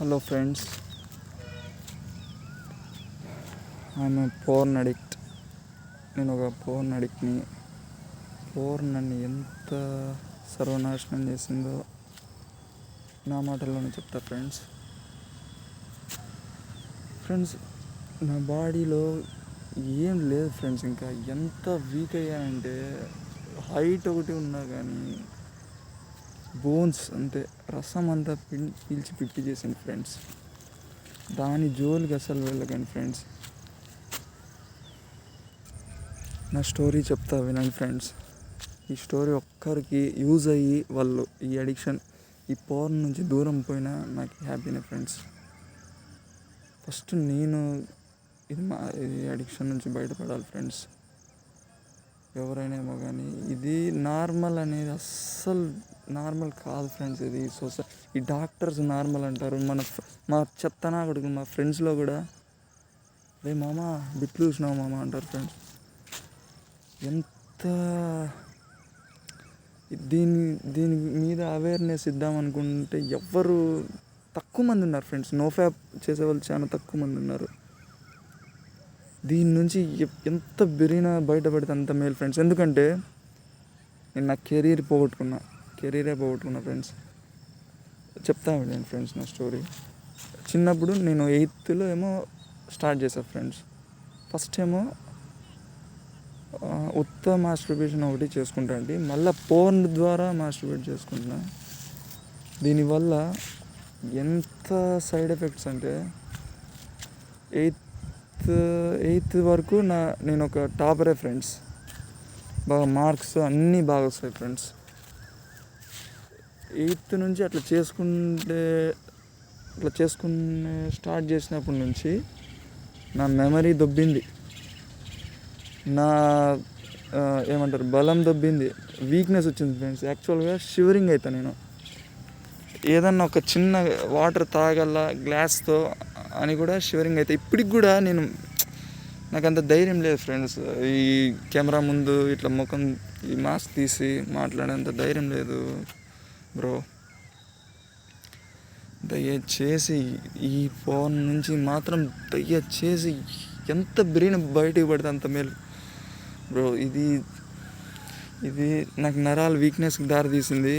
Hello friends, I'm a porn addict. నేను ఒక porn అడిక్ట్ని. Porn నన్ను ఎంత సర్వనాశనం చేసిందో నా మాటల్లోనే చెప్తా ఫ్రెండ్స్. నా బాడీలో ఏం లేదు ఫ్రెండ్స్. ఇంకా ఎంత వీక్ అయ్యానంటే హైట్ ఒకటి ఉన్నా కానీ బోన్స్ అంతే, రసం అంతా పీల్చి పిప్పి చేసింది ఫ్రెండ్స్. దాని జోలికి అసలు వెళ్ళకండి ఫ్రెండ్స్. నా స్టోరీ చెప్తా వినండి ఫ్రెండ్స్. ఈ స్టోరీ ఒక్కరికి యూజ్ అయ్యి వాళ్ళు ఈ అడిక్షన్, ఈ పోర్న్ నుంచి దూరం పోయినా నాకు హ్యాపీనే ఫ్రెండ్స్. ఫస్ట్ నేను ఇది అడిక్షన్ నుంచి బయటపడాలి ఫ్రెండ్స్. ఎవరైనా ఏమో కానీ ఇది నార్మల్ అనేది అస్సలు నార్మల్ కాదు ఫ్రెండ్స్. ఇది ఈ డాక్టర్స్ నార్మల్ అంటారు. మా చెత్తనా కొడుకు మా ఫ్రెండ్స్లో కూడా రే మామ బిట్లు చూసినావు మామ అంటారు ఫ్రెండ్స్. ఎంత దీని మీద అవేర్నెస్ ఇద్దామనుకుంటే ఎవ్వరు తక్కువ మంది ఉన్నారు ఫ్రెండ్స్. నో ఫ్యాప్ చేసేవాళ్ళు చాలా తక్కువ మంది ఉన్నారు. దీని నుంచి ఎంత బెరినా బయటపడితే అంత మేలు ఫ్రెండ్స్. ఎందుకంటే నేను నా కెరీరే పోగొట్టుకున్నా ఫ్రెండ్స్. చెప్తా వినండి ఫ్రెండ్స్ నా స్టోరీ. చిన్నప్పుడు నేను 8th ఏమో స్టార్ట్ చేశాను ఫ్రెండ్స్. ఫస్ట్ ఏమో ఉత్త మాస్టర్బేషన్ ఒకటి చేసుకుంటా అండి, మళ్ళీ పోర్న్ ద్వారా మాస్టర్బేట్ చేసుకుంటున్నా. దీనివల్ల ఎంత సైడ్ ఎఫెక్ట్స్ అంటే 8th వరకు నేను ఒక టాపరే ఫ్రెండ్స్. బాగా మార్క్స్ అన్నీ బాగా వస్తాయి ఫ్రెండ్స్. 8th నుంచి అట్లా చేసుకునే స్టార్ట్ చేసినప్పటి నుంచి నా మెమరీ దొబ్బింది, నా ఏమంటారు బలం దొబ్బింది, వీక్నెస్ వచ్చింది ఫ్రెండ్స్. యాక్చువల్గా షివరింగ్ అవుతా నేను. ఏదన్నా ఒక చిన్న వాటర్ తాగల గ్లాస్తో అని కూడా షివరింగ్ అవుతాయి. ఇప్పటికి కూడా నాకు అంత ధైర్యం లేదు ఫ్రెండ్స్. ఈ కెమెరా ముందు ఇట్లా ముఖం ఈ మాస్క్ తీసి మాట్లాడేంత ధైర్యం లేదు బ్రో. దయచేసి ఈ ఫోన్ నుంచి మాత్రం దయచేసి ఎంత బ్రెయిన్ బయటికి పడితే అంత మేలు బ్రో. ఇది నాకు నరాల వీక్నెస్కి దారి తీసింది.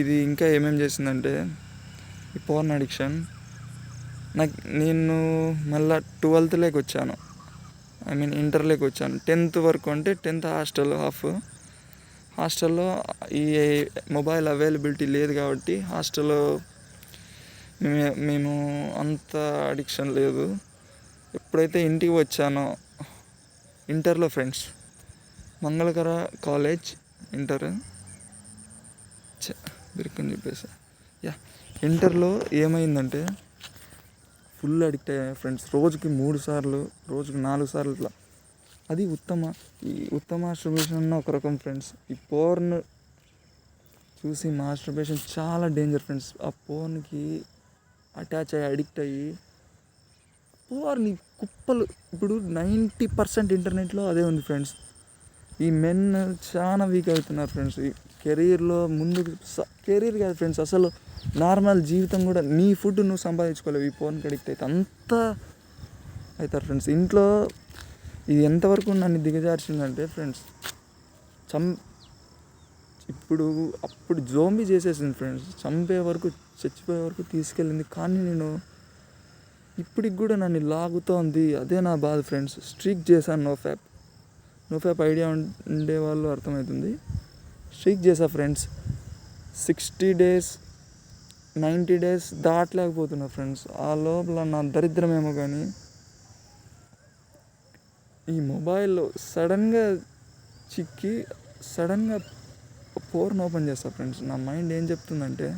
ఇది ఇంకా ఏమేమి చేసిందంటే ఈ పోర్న్ అడిక్షన్ నేను మళ్ళీ 12th వచ్చాను. ఇంటర్లోకి వచ్చాను. 10th వరకు అంటే 10th హాస్టల్లో ఈ మొబైల్ అవైలబిలిటీ లేదు కాబట్టి హాస్టల్లో మేము అంత అడిక్షన్ లేదు. ఎప్పుడైతే ఇంటికి వచ్చానో ఇంటర్లో ఫ్రెండ్స్, మంగళకర కాలేజ్ ఇంటర్ బిరుక్కుని చెప్పేసి ఇంటర్లో ఏమైందంటే ఫుల్ అడిక్ట్ అయ్యా ఫ్రెండ్స్. రోజుకి 3 సార్లు, రోజుకి 4 సార్లు ఇట్లా. అది ఉత్తమ మాస్టర్బేషన్ అన్న ఒక రకం ఫ్రెండ్స్. ఈ పోర్న్ చూసి మాస్టర్బేషన్ చాలా డేంజర్ ఫ్రెండ్స్. ఆ పోర్న్కి అటాచ్ అయ్యి అడిక్ట్ అయ్యి పోర్ని కుప్పలు. ఇప్పుడు 90% ఇంటర్నెట్లో అదే ఉంది ఫ్రెండ్స్. ఈ మెన్ చాలా వీక్ అవుతున్నారు ఫ్రెండ్స్. ఈ కెరీర్లో కెరీర్ కాదు ఫ్రెండ్స్, అసలు నార్మల్ జీవితం కూడా. నీ ఫుడ్ నువ్వు సంపాదించుకోలేవు ఈ పోర్న్కి అడిక్ట్ అయితే అంతా అవుతారు ఫ్రెండ్స్. ఇంట్లో ఇది ఎంతవరకు నన్ను దిగజార్చిందంటే ఫ్రెండ్స్, అప్పుడు జోంబీ చేసేసింది ఫ్రెండ్స్. చచ్చిపోయే వరకు తీసుకెళ్ళింది. కానీ నేను ఇప్పటికి కూడా నన్ను లాగుతోంది. అదే నా బాధ ఫ్రెండ్స్. స్ట్రీక్ చేశాను. నో ఫ్యాప్ ఐడియా ఉండేవాళ్ళు అర్థమవుతుంది. స్ట్రీక్ చేశా ఫ్రెండ్స్. 60 days 90 days దాటలేకపోతున్నా ఫ్రెండ్స్. ఆ లోపల నా దరిద్రమేమో కానీ ఈ మొబైల్లో సడన్గా చిక్కి పోర్న్ ఓపెన్ చేస్తా ఫ్రెండ్స్. నా మైండ్ ఏం చెప్తుందంటే